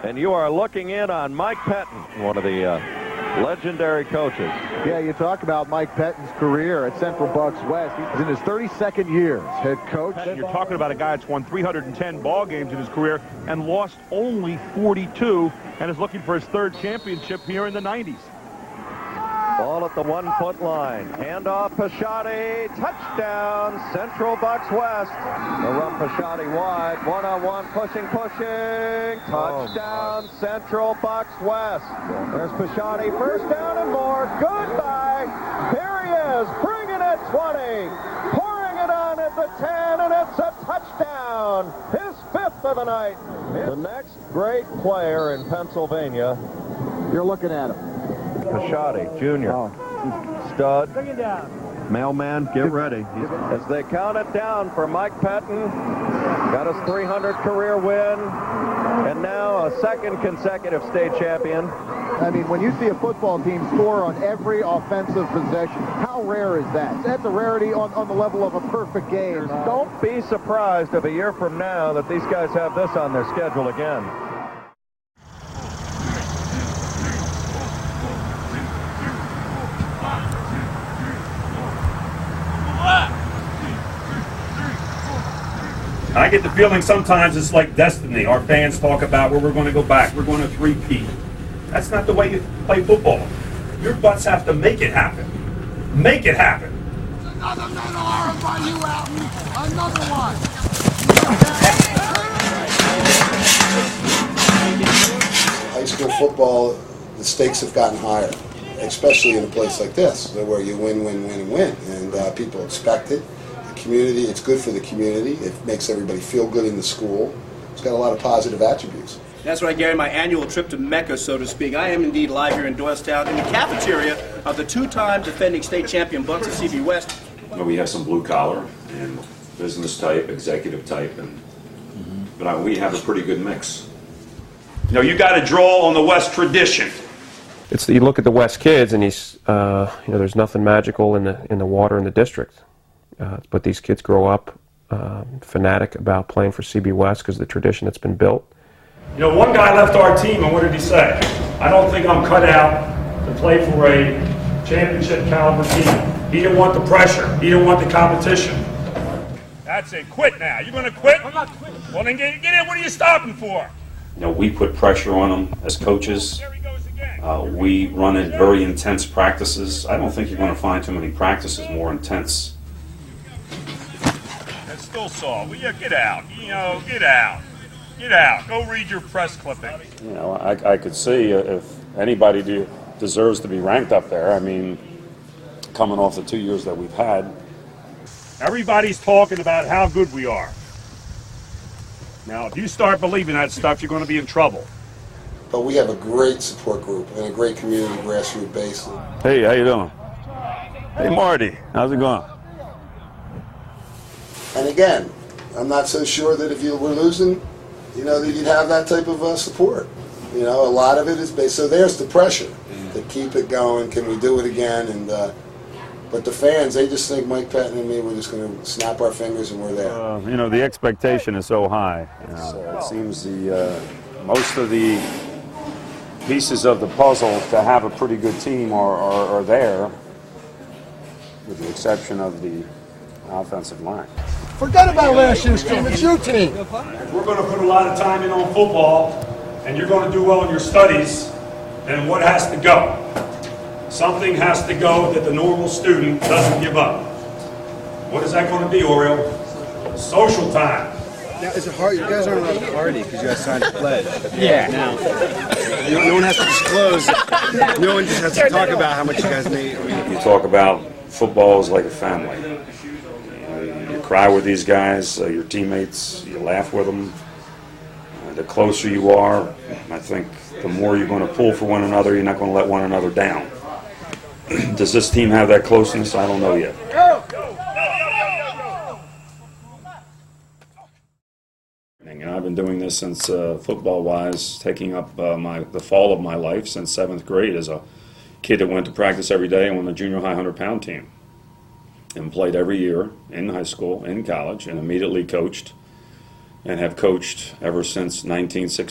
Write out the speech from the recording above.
And you are looking in on Mike Pettin, one of the legendary coaches. Yeah, you talk about Mike Pettin's career at Central Bucks West. He's in his 32nd year as head coach. You're talking about a guy that's won 310 ball games in his career and lost only 42 and is looking for his third championship here in the 90s. Ball at the 1 foot line. Handoff Pisciotti. Touchdown, Central Bucks West. The run Pisciotti wide. One-on-one, pushing. Touchdown, Central Bucks West. There's Pisciotti. First down and more. Goodbye. Here he is, bringing it 20. Pouring it on at the 10, and it's a touchdown. His 5th of the night. The next great player in Pennsylvania. You're looking at him. Pisciotti, Jr. Stud. Bring it down. Mailman, get ready. As they count it down for Mike Pettin. Got his 300 career win. And now a second consecutive state champion. I mean, when you see a football team score on every offensive possession, how rare is that? That's a rarity on the level of a perfect game. Don't be surprised if a year from now that these guys have this on their schedule again. I get the feeling sometimes it's like destiny. Our fans talk about where we're going to go back. We're going to three-peat. That's not the way you play football. Your butts have to make it happen. Make it happen. Another medal arm by you, Alton. Another one. High school football, the stakes have gotten higher, especially in a place like this, where you win, and people expect it. The community, it's good for the community. It makes everybody feel good in the school. It's got a lot of positive attributes. That's why, Gary, my annual trip to Mecca, so to speak. I am indeed live here in Doylestown in the cafeteria of the two-time defending state champion Bucks of CB West. Well, we have some blue collar and business type, executive type, but we have a pretty good mix. You know, you got to draw on the West tradition. You look at the West kids, and there's nothing magical in the water in the district. But these kids grow up fanatic about playing for CB West because of the tradition that's been built. You know, one guy left our team, and what did he say? I don't think I'm cut out to play for a championship caliber team. He didn't want the pressure. He didn't want the competition. That's it. Quit now. You going to quit? I'm not quitting. Well, then get in. What are you stopping for? You know, we put pressure on them as coaches. There he goes again. We run in very intense practices. I don't think you're going to find too many practices more intense. That's still Saul. Well, yeah, get out. Get out. Get out. Go read your press clipping. You know, I could see if anybody deserves to be ranked up there. I mean, coming off the 2 years that we've had. Everybody's talking about how good we are. Now, if you start believing that stuff, you're going to be in trouble. But we have a great support group and a great community grassroots base. Hey, how you doing? Hey, Marty. How's it going? And again, I'm not so sure that if you were losing, that you'd have that type of support. A lot of it is based. So there's the pressure to keep it going. Can we do it again? And but the fans, they just think Mike Pettin and me, we're just going to snap our fingers and we're there. The expectation is so high. It seems most of the pieces of the puzzle to have a pretty good team are there, with the exception of the offensive line. Forget about last year's team. It's your team. We're going to put a lot of time in on football, and you're going to do well in your studies, then what has to go? Something has to go that the normal student doesn't give up. What is that going to be, Oriole? Social time. Now, is it hard? You guys aren't allowed to party because you guys signed a pledge. Yeah. Now, no one has to disclose. No one just has to talk about how much you guys made. You talk about football is like a family. You cry with these guys, your teammates, you laugh with them. The closer you are, I think the more you're going to pull for one another, you're not going to let one another down. Does this team have that closeness? I don't know yet. I've been doing this since football-wise, taking up the fall of my life since 7th grade as a kid that went to practice every day and won the junior high 100-pound team. And played every year in high school, in college, and immediately coached, and have coached ever since 1960.